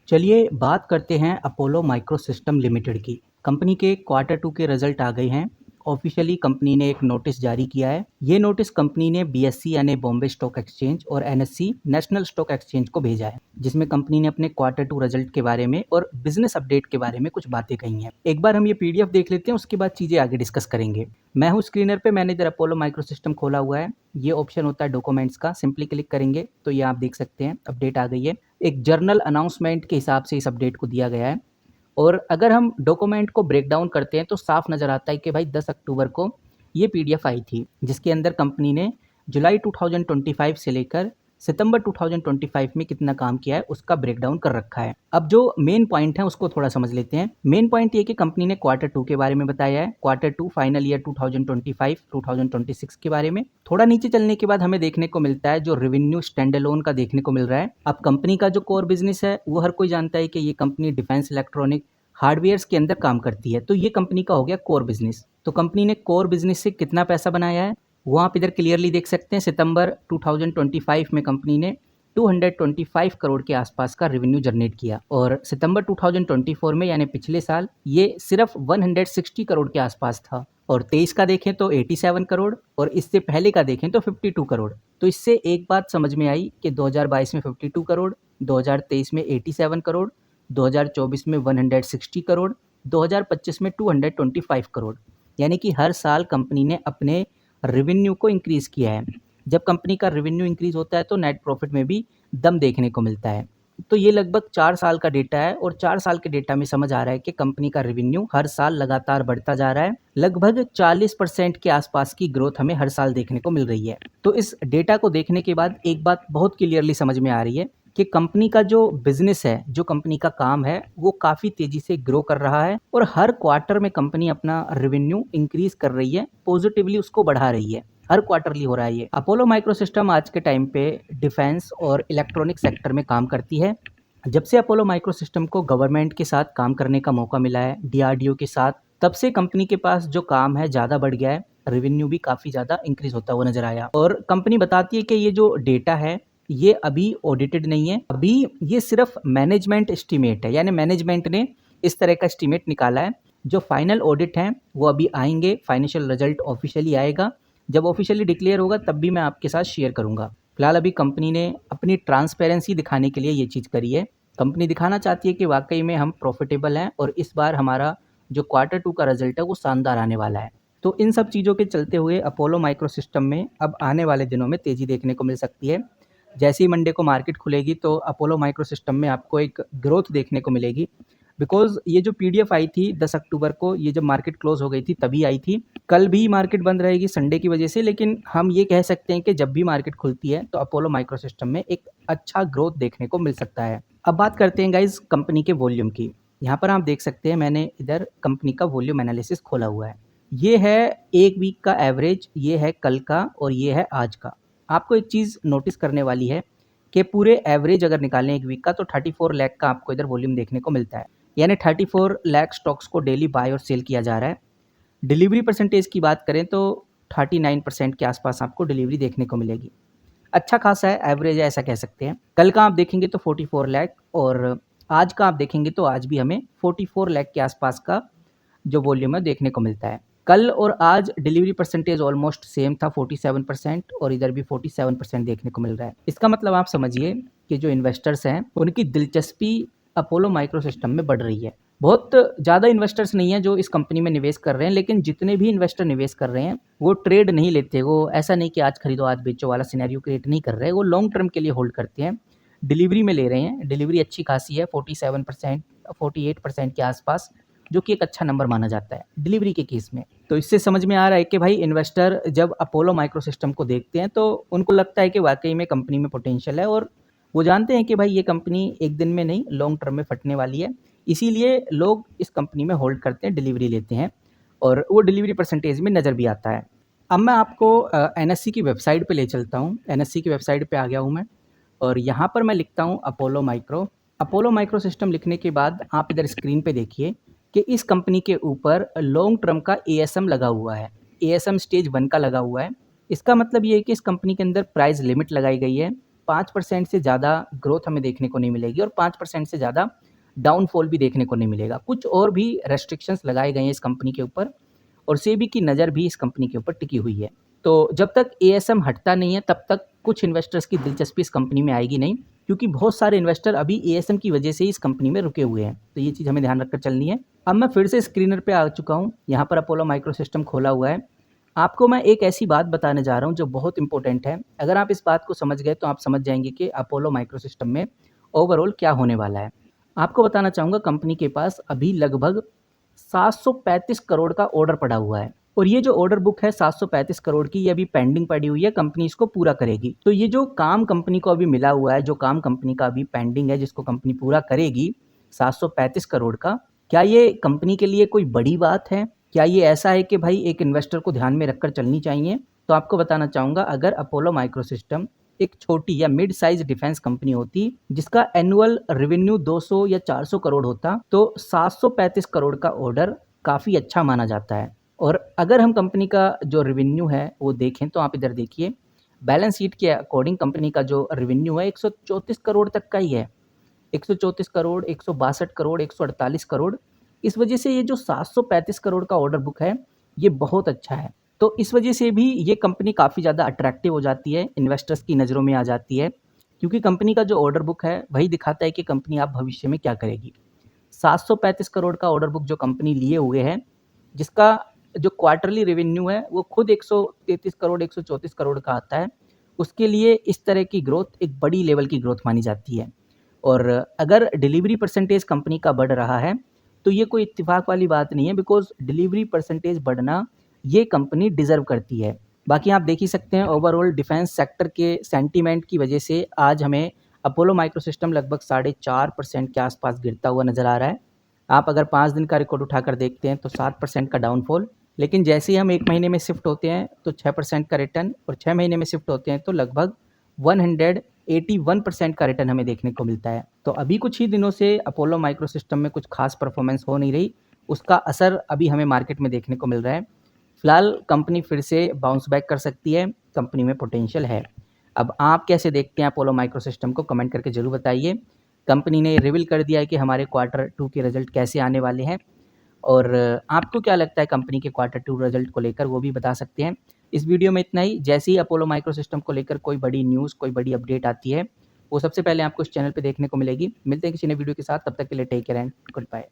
चलिए बात करते हैं अपोलो माइक्रो सिस्टम लिमिटेड की। कंपनी के क्वार्टर टू के रिजल्ट आ गए हैं। ऑफिशियली कंपनी ने एक नोटिस जारी किया है। ये नोटिस कंपनी ने बीएससी यानी बॉम्बे स्टॉक एक्सचेंज और एनएससी नेशनल स्टॉक एक्सचेंज को भेजा है, जिसमें कंपनी ने अपने क्वार्टर टू रिजल्ट के बारे में और बिजनेस अपडेट के बारे में कुछ बातें कही हैं। एक बार हम ये पीडीएफ देख लेते हैं, उसके बाद चीजें आगे डिस्कस करेंगे। मैं हूँ स्क्रीनर पे, मैंने इधर अपोलो माइक्रो सिस्टम खोला हुआ है। ये ऑप्शन होता है डॉक्यूमेंट्स का, सिंपली क्लिक करेंगे तो ये आप देख सकते हैं अपडेट आ गई है। एक जर्नल अनाउंसमेंट के हिसाब से इस अपडेट को दिया गया है। और अगर हम डॉक्यूमेंट को ब्रेक डाउन करते हैं तो साफ नज़र आता है कि भाई 10 अक्टूबर को ये पीडीएफ आई थी, जिसके अंदर कंपनी ने जुलाई 2025 से लेकर सितंबर 2025 में कितना काम किया है उसका ब्रेकडाउन कर रखा है। अब जो मेन पॉइंट है उसको थोड़ा समझ लेते हैं। मेन पॉइंट ये कि कंपनी ने क्वार्टर टू के बारे में बताया है, क्वार्टर टू फाइनल ईयर 2025-2026 के बारे में। थोड़ा नीचे चलने के बाद हमें देखने को मिलता है जो रेवेन्यू स्टैंड अलोन का देखने को मिल रहा है। अब कंपनी का जो कोर बिजनेस है वो हर कोई जानता है कि ये कंपनी डिफेंस इलेक्ट्रॉनिक हार्डवेयर्स के अंदर काम करती है, तो ये कंपनी का हो गया कोर बिजनेस। तो कंपनी ने कोर बिजनेस से कितना पैसा बनाया है वो आप इधर क्लियरली देख सकते हैं। सितंबर 2025 में कंपनी ने 225 करोड़ के आसपास का रेवेन्यू जनरेट किया, और सितंबर 2024 में यानी पिछले साल ये सिर्फ 160 करोड़ के आसपास था। और 23 का देखें तो 87 करोड़, और इससे पहले का देखें तो 52 करोड़। तो इससे एक बात समझ में आई कि 2022 में 52 करोड़, 2023 में 87 करोड़, 2024 में 160 करोड़, 2025 में 225 करोड़, यानी कि हर साल कंपनी ने अपने रेवेन्यू को इंक्रीज किया है। जब कंपनी का रेवेन्यू इंक्रीज होता है तो नेट प्रॉफिट में भी दम देखने को मिलता है। तो ये लगभग 4 साल का डेटा है, और 4 साल के डेटा में समझ आ रहा है कि कंपनी का रेवेन्यू हर साल लगातार बढ़ता जा रहा है। लगभग 40% के आसपास की ग्रोथ हमें हर साल देखने को मिल रही है। तो इस डेटा को देखने के बाद एक बात बहुत क्लियरली समझ में आ रही है कि कंपनी का जो बिजनेस है, जो कंपनी का काम है, वो काफ़ी तेज़ी से ग्रो कर रहा है, और हर क्वार्टर में कंपनी अपना रेवेन्यू इंक्रीज कर रही है, पॉजिटिवली उसको बढ़ा रही है। हर क्वार्टरली हो रहा है ये। अपोलो माइक्रो सिस्टम आज के टाइम पे डिफेंस और इलेक्ट्रॉनिक सेक्टर में काम करती है। जब से अपोलो माइक्रो सिस्टम को गवर्नमेंट के साथ काम करने का मौका मिला है, डीआरडीओ के साथ, तब से कंपनी के पास जो काम है ज़्यादा बढ़ गया है, रेवेन्यू भी काफ़ी ज़्यादा इंक्रीज होता हुआ नजर आया। और कंपनी बताती है कि ये जो डेटा है ये अभी ऑडिटेड नहीं है, अभी ये सिर्फ मैनेजमेंट एस्टीमेट है, यानी मैनेजमेंट ने इस तरह का एस्टीमेट निकाला है। जो फाइनल ऑडिट हैं वो अभी आएंगे, फाइनेंशियल रिजल्ट ऑफिशियली आएगा। जब ऑफिशियली डिक्लेयर होगा तब भी मैं आपके साथ शेयर करूंगा। फिलहाल अभी कंपनी ने अपनी ट्रांसपेरेंसी दिखाने के लिए ये चीज़ करी है। कंपनी दिखाना चाहती है कि वाकई में हम प्रॉफिटेबल हैं, और इस बार हमारा जो क्वार्टर टू का रिजल्ट है वो शानदार आने वाला है। तो इन सब चीज़ों के चलते हुए अपोलो माइक्रो सिस्टम में अब आने वाले दिनों में तेज़ी देखने को मिल सकती है। जैसे ही मंडे को मार्केट खुलेगी तो अपोलो माइक्रो सिस्टम में आपको एक ग्रोथ देखने को मिलेगी। बिकॉज ये जो पीडीएफ आई थी 10 अक्टूबर को, ये जब मार्केट क्लोज हो गई थी तभी आई थी। कल भी मार्केट बंद रहेगी संडे की वजह से, लेकिन हम ये कह सकते हैं कि जब भी मार्केट खुलती है तो अपोलो माइक्रो सिस्टम में एक अच्छा ग्रोथ देखने को मिल सकता है। अब बात करते हैं गाइज कंपनी के वॉल्यूम की। यहाँ पर आप देख सकते हैं मैंने इधर कंपनी का वॉल्यूम एनालिसिस खोला हुआ है। ये है एक वीक का एवरेज, ये है कल का, और ये है आज का। आपको एक चीज़ नोटिस करने वाली है कि पूरे एवरेज अगर निकालें एक वीक का तो 34 लाख का आपको इधर वॉल्यूम देखने को मिलता है, यानी 34 लाख स्टॉक्स को डेली बाय और सेल किया जा रहा है। डिलीवरी परसेंटेज की बात करें तो 39% के आसपास आपको डिलीवरी देखने को मिलेगी। अच्छा खासा है, एवरेज है ऐसा कह सकते हैं। कल का आप देखेंगे तो 44 लाख, और आज का आप देखेंगे तो आज भी हमें 44 लाख के आसपास का जो वॉल्यूम है देखने को मिलता है। कल और आज डिलीवरी परसेंटेज ऑलमोस्ट सेम था, 47%, और इधर भी 47% देखने को मिल रहा है। इसका मतलब आप समझिए कि जो इन्वेस्टर्स हैं उनकी दिलचस्पी अपोलो माइक्रो सिस्टम में बढ़ रही है। बहुत ज़्यादा इन्वेस्टर्स नहीं है जो इस कंपनी में निवेश कर रहे हैं, लेकिन जितने भी इन्वेस्टर निवेश कर रहे हैं वो ट्रेड नहीं लेते। वो ऐसा नहीं कि आज खरीदो आज बेचो वाला सिनेरियो क्रिएट नहीं कर रहे, वो लॉन्ग टर्म के लिए होल्ड करते हैं, डिलीवरी में ले रहे हैं। डिलीवरी अच्छी खासी है, 47%, 48% के आसपास, जो कि एक अच्छा नंबर माना जाता है डिलीवरी के केस में। तो इससे समझ में आ रहा है कि भाई इन्वेस्टर जब अपोलो माइक्रो सिस्टम को देखते हैं तो उनको लगता है कि वाकई में कंपनी में पोटेंशियल है, और वो जानते हैं कि भाई ये कंपनी एक दिन में नहीं लॉन्ग टर्म में फटने वाली है। इसीलिए लोग इस कंपनी में होल्ड करते हैं, डिलीवरी लेते हैं, और वो डिलीवरी परसेंटेज में नज़र भी आता है। अब मैं आपको एनएससी की वेबसाइट पे ले चलता हूँ। एनएससी की वेबसाइट पे आ गया हूँ मैं, और यहाँ पर मैं लिखता हूँ Apollo micro. Apollo micro system लिखने के बाद आप इधर स्क्रीन पे देखिए कि इस कंपनी के ऊपर लॉन्ग टर्म का एएसएम लगा हुआ है। एएसएम स्टेज 1 का लगा हुआ है। इसका मतलब ये है कि इस कंपनी के अंदर प्राइस लिमिट लगाई गई है, 5% से ज़्यादा ग्रोथ हमें देखने को नहीं मिलेगी और 5% से ज़्यादा डाउनफॉल भी देखने को नहीं मिलेगा। कुछ और भी रेस्ट्रिक्शंस लगाए गए हैं इस कंपनी के ऊपर और सेबी की नज़र भी इस कंपनी के ऊपर टिकी हुई है। तो जब तक एएसएम हटता नहीं है तब तक कुछ इन्वेस्टर्स की दिलचस्पी इस कंपनी में आएगी नहीं, क्योंकि बहुत सारे इन्वेस्टर अभी एएसएम की वजह से ही इस कंपनी में रुके हुए हैं। तो ये चीज़ हमें ध्यान रखकर चलनी है। अब मैं फिर से स्क्रीनर पे आ चुका हूँ, यहाँ पर अपोलो माइक्रो सिस्टम खोला हुआ है। आपको मैं एक ऐसी बात बताने जा रहा हूँ जो बहुत इंपॉर्टेंट है। अगर आप इस बात को समझ गए तो आप समझ जाएंगे कि अपोलो माइक्रो सिस्टम में ओवरऑल क्या होने वाला है। आपको बताना चाहूँगा कंपनी के पास अभी लगभग 735 करोड़ का ऑर्डर पड़ा हुआ है और ये जो ऑर्डर बुक है 735 करोड़ की, ये अभी पेंडिंग पड़ी हुई है, कंपनी इसको पूरा करेगी। तो ये जो काम कंपनी को अभी मिला हुआ है, जो काम कंपनी का अभी पेंडिंग है जिसको कंपनी पूरा करेगी 735 करोड़ का, क्या ये कंपनी के लिए कोई बड़ी बात है? क्या ये ऐसा है कि भाई एक इन्वेस्टर को ध्यान में रखकर चलनी चाहिए? तो आपको बताना चाहूँगा, अगर अपोलो माइक्रो सिस्टम एक छोटी या मिड साइज डिफेंस कंपनी होती जिसका एनुअल रेवेन्यू 200 या 400 करोड़ होता तो 735 करोड़ का ऑर्डर काफ़ी अच्छा माना जाता है। और अगर हम कंपनी का जो रेवेन्यू है वो देखें तो आप इधर देखिए, बैलेंस शीट के अकॉर्डिंग कंपनी का जो रेवेन्यू है 134 करोड़ तक का ही है। 134 करोड़, 162 करोड़, 148 करोड़। इस वजह से ये जो 735 करोड़ का ऑर्डर बुक है ये बहुत अच्छा है। तो इस वजह से भी ये कंपनी काफ़ी ज़्यादा अट्रैक्टिव हो जाती है, इन्वेस्टर्स की नज़रों में आ जाती है, क्योंकि कंपनी का जो ऑर्डर बुक है वही दिखाता है कि कंपनी आप भविष्य में क्या करेगी। 735 करोड़ का ऑर्डर बुक जो कंपनी लिए हुए है, जिसका जो क्वार्टरली रेवेन्यू है वो खुद 133 करोड़, 134 करोड़ का आता है, उसके लिए इस तरह की ग्रोथ एक बड़ी लेवल की ग्रोथ मानी जाती है। और अगर डिलीवरी परसेंटेज कंपनी का बढ़ रहा है तो ये कोई इत्तेफाक वाली बात नहीं है, बिकॉज डिलीवरी परसेंटेज बढ़ना ये कंपनी डिज़र्व करती है। बाकी आप देख ही सकते हैं ओवरऑल डिफेंस सेक्टर के सेंटीमेंट की वजह से आज हमें अपोलो माइक्रो सिस्टम लगभग 4.5% के आसपास गिरता हुआ नज़र आ रहा है। आप अगर 5 दिन का रिकॉर्ड उठाकर देखते हैं तो 7% का डाउनफॉल, लेकिन जैसे ही हम 1 महीने में शिफ्ट होते हैं तो 6% का रिटर्न और 6 महीने में शिफ्ट होते हैं तो लगभग 181% का रिटर्न हमें देखने को मिलता है। तो अभी कुछ ही दिनों से अपोलो माइक्रो सिस्टम में कुछ खास परफॉर्मेंस हो नहीं रही, उसका असर अभी हमें मार्केट में देखने को मिल रहा है। फिलहाल कंपनी फिर से बाउंस बैक कर सकती है, कंपनी में पोटेंशियल है। अब आप कैसे देखते हैं अपोलो माइक्रो सिस्टम को, कमेंट करके ज़रूर बताइए। कंपनी ने रिवील कर दिया है कि हमारे Q2 के रिजल्ट कैसे आने वाले हैं और आपको क्या लगता है कंपनी के Q2 रिजल्ट को लेकर, वो भी बता सकते हैं। इस वीडियो में इतना ही। जैसे ही अपोलो माइक्रो सिस्टम को लेकर कोई बड़ी न्यूज़, कोई बड़ी अपडेट आती है, वो सबसे पहले आपको इस चैनल पे देखने को मिलेगी। मिलते हैं किसी नए वीडियो के साथ, तब तक के लिए take care and good bye.